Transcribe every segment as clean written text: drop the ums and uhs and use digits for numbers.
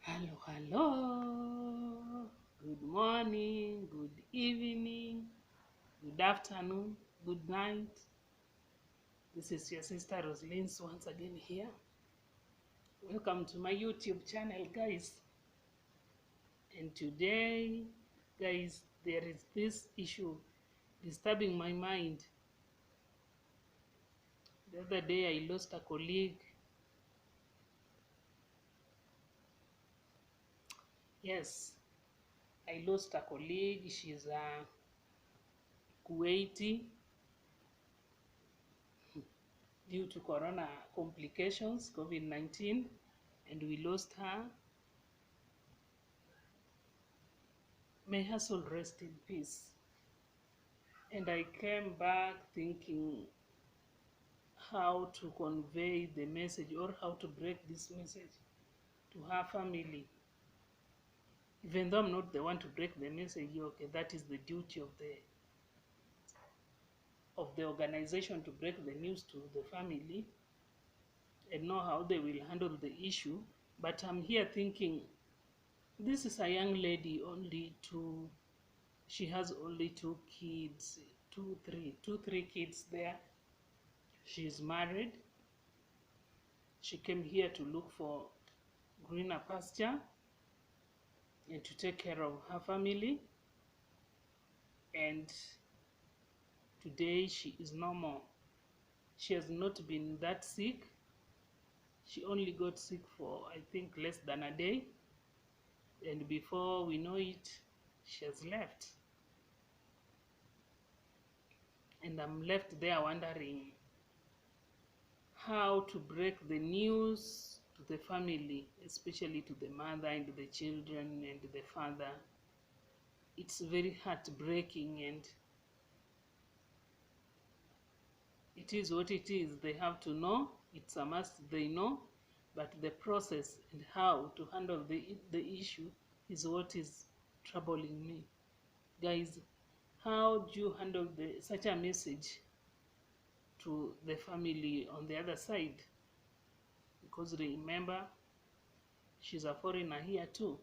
Hello, hello. Good morning, good evening, good afternoon, good night. This is your sister Roslyn once again here. Welcome to my YouTube channel, guys. And today, guys, there is this issue disturbing my mind. The other day, I lost a colleague. Yes, I lost a colleague. She's a Kuwaiti due to corona complications, COVID-19, and we lost her. May her soul rest in peace. And I came back thinking how to convey the message or how to break this message to her family. Even though I'm not the one to break the message, okay, that is the duty of the organization to break the news to the family and know how they will handle the issue. But I'm here thinking this is a young lady, she has only two kids, three kids there. She's married. She came here to look for greener pasture and to take care of her family. And today she is normal. She has not been that sick. She only got sick for, I think, less than a day. And before we know it, she has left. And I'm left there wondering how to break the news to the family, especially to the mother and the children and the father. It's very heartbreaking, and it is what it is. They have to know. It's a must they know. But the process and how to handle the issue is what is troubling me. Guys, how do you handle such a message to the family on the other side? Because remember, she's a foreigner here too.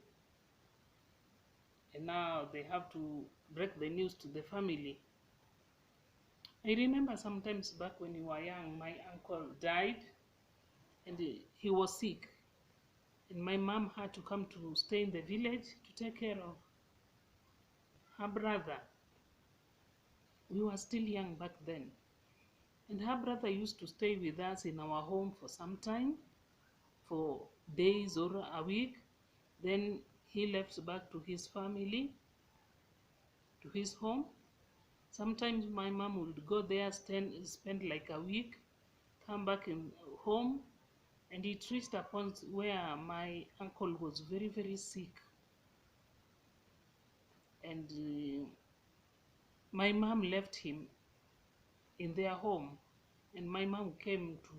And now they have to break the news to the family. I remember sometimes back when we were young, my uncle died and he was sick. And my mom had to come to stay in the village to take care of her brother. We were still young back then. And her brother used to stay with us in our home for some time, for days or a week. Then he left back to his family, to his home. Sometimes my mom would go there, spend like a week, come back in home, and it reached a point where my uncle was very, very sick. And my mom left him in their home. And my mom came to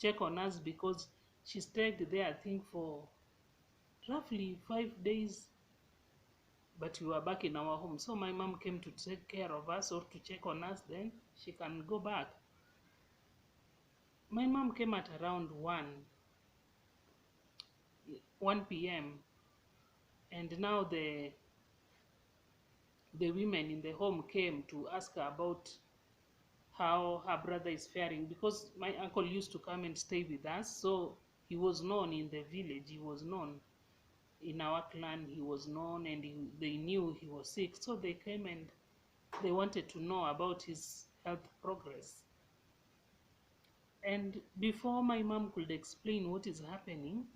check on us because she stayed there, I think, for roughly 5 days. But we were back in our home. So my mom came to take care of us or to check on us, then she can go back. My mom came at around 1 p.m. And now the women in the home came to ask her about how her brother is faring, because my uncle used to come and stay with us, so he was known in the village, he was known in our clan, he was known, and they knew he was sick, so they came and they wanted to know about his health progress. And before my mom could explain what is happening,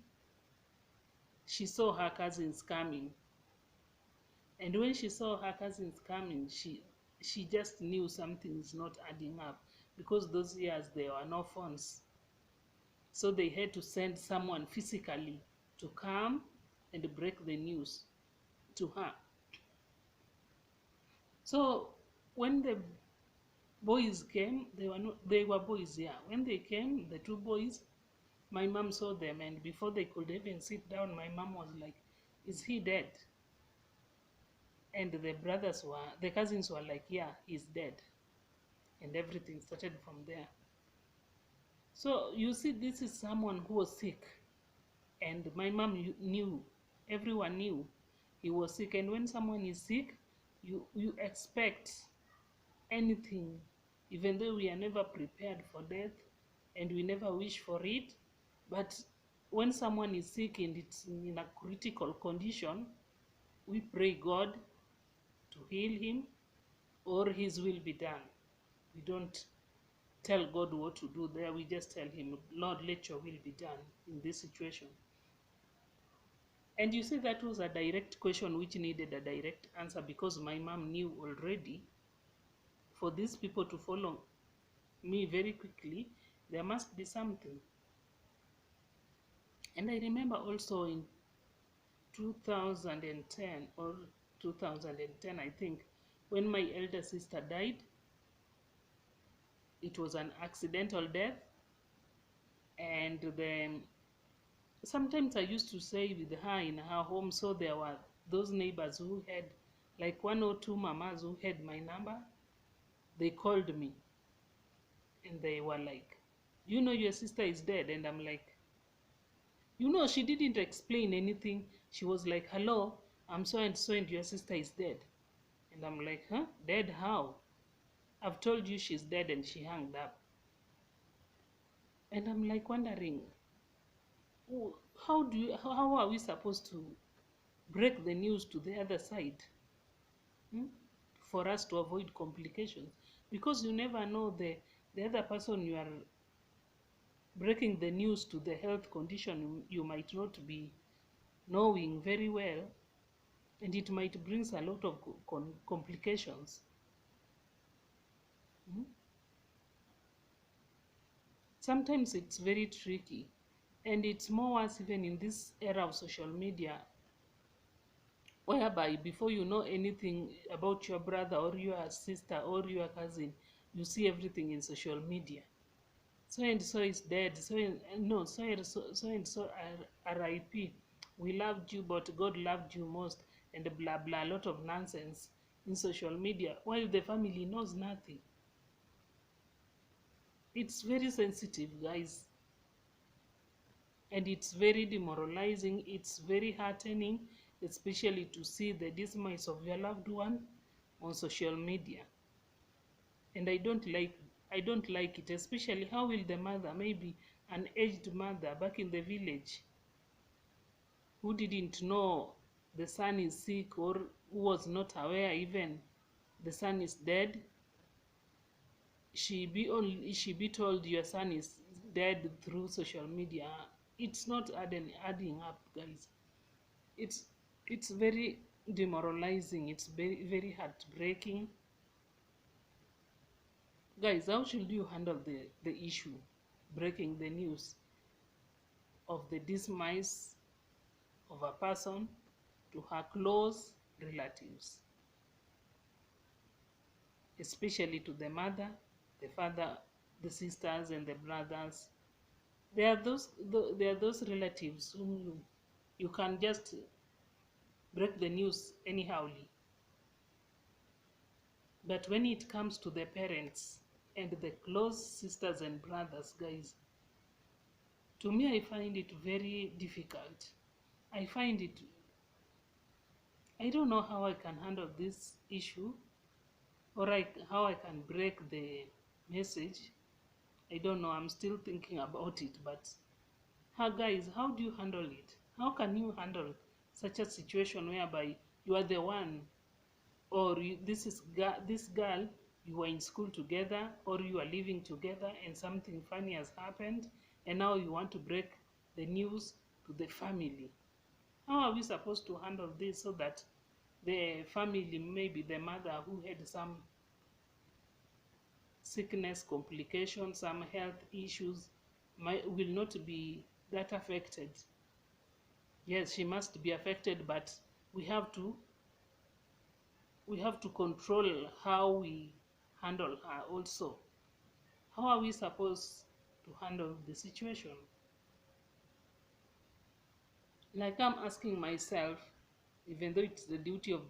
she saw her cousins coming. And when she saw her cousins coming, she just knew something's not adding up, because those years there were no phones. So they had to send someone physically to come and break the news to her. So when the boys came, they were boys, yeah. When they came, the two boys, my mom saw them, and before they could even sit down, my mom was like, "Is he dead?" And the cousins were like, "Yeah, he's dead." And everything started from there. So you see, this is someone who was sick and my mom knew, everyone knew he was sick. And when someone is sick, you expect anything, even though we are never prepared for death and we never wish for it. But when someone is sick and it's in a critical condition, we pray God to heal him or his will be done. We don't tell God what to do there. We just tell him, Lord, let your will be done in this situation. And you see, that was a direct question which needed a direct answer, because my mom knew already for these people to follow me very quickly, there must be something. And I remember also in 2010 or 2010, I think, when my elder sister died. It was an accidental death, and then sometimes I used to stay with her in her home, so there were those neighbors who had, like, one or two mamas who had my number. They called me and they were like, you know, your sister is dead. And I'm like, you know, she didn't explain anything. She was like, hello, I'm so and your sister is dead. And I'm like, huh? Dead how? I've told you she's dead. And she hung up. And I'm like wondering, how are we supposed to break the news to the other side, hmm? For us to avoid complications? Because you never know, the other person you are breaking the news to, the health condition you might not be knowing very well, and it might bring a lot of complications. Hmm? Sometimes it's very tricky, and it's more worse even in this era of social media, whereby before you know anything about your brother or your sister or your cousin, you see everything in social media. So and so is dead. No, so and so RIP. We loved you, but God loved you most, and blah blah, a lot of nonsense in social media, while the family knows nothing. It's very sensitive, guys, and it's very demoralizing. It's very heartening, especially to see the demise of your loved one on social media. And I don't like it, especially how will the mother, maybe an aged mother back in the village, who didn't know the son is sick, or who was not aware even the son is dead, she be told your son is dead through social media. It's not adding up, guys. It's very demoralizing. It's very, very heartbreaking. Guys, how should you handle the issue, breaking the news of the demise of a person to her close relatives, especially to the mother, the father, the sisters, and the brothers? There are those relatives whom you can just break the news anyhowly. But when it comes to the parents and the close sisters and brothers, guys, to me, I find it very difficult. I find it, I don't know how I can handle this issue, or how I can break the message. I don't know. I'm still thinking about it. But how, guys, how do you handle it? How can you handle such a situation whereby you are the one, or this girl, you were in school together, or you are living together, and something funny has happened, and now you want to break the news to the family? How are we supposed to handle this so that the family, maybe the mother who had some sickness, complications, some health issues, will not be that affected? Yes, she must be affected, but we have to control how we handle her also. How are we supposed to handle the situation? Like, I'm asking myself, even though it's the duty of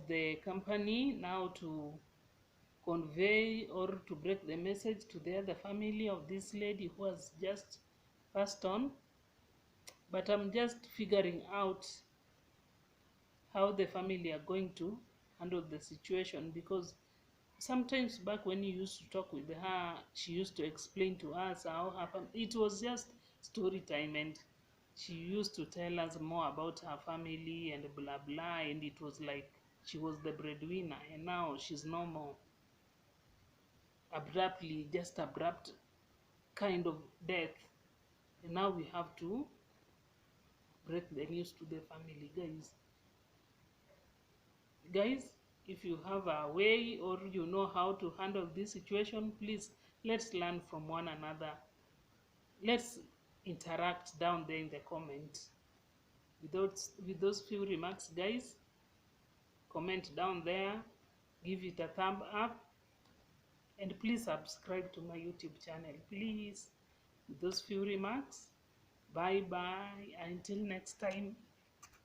the company now to convey or to break the message to the other family of this lady who has just passed on, but I'm just figuring out how the family are going to handle the situation, because sometimes back when you used to talk with her, she used to explain to us how her it was just story time, and she used to tell us more about her family and blah blah, and it was like she was the breadwinner, and now she's no more. Abruptly, just abrupt kind of death, and now we have to break the news to the family. Guys, if you have a way or you know how to handle this situation, please, let's learn from one another. Let's interact down there in the comments. With those few remarks, guys, comment down there, give it a thumb up, and please subscribe to my YouTube channel, please. With those few remarks, bye bye until next time.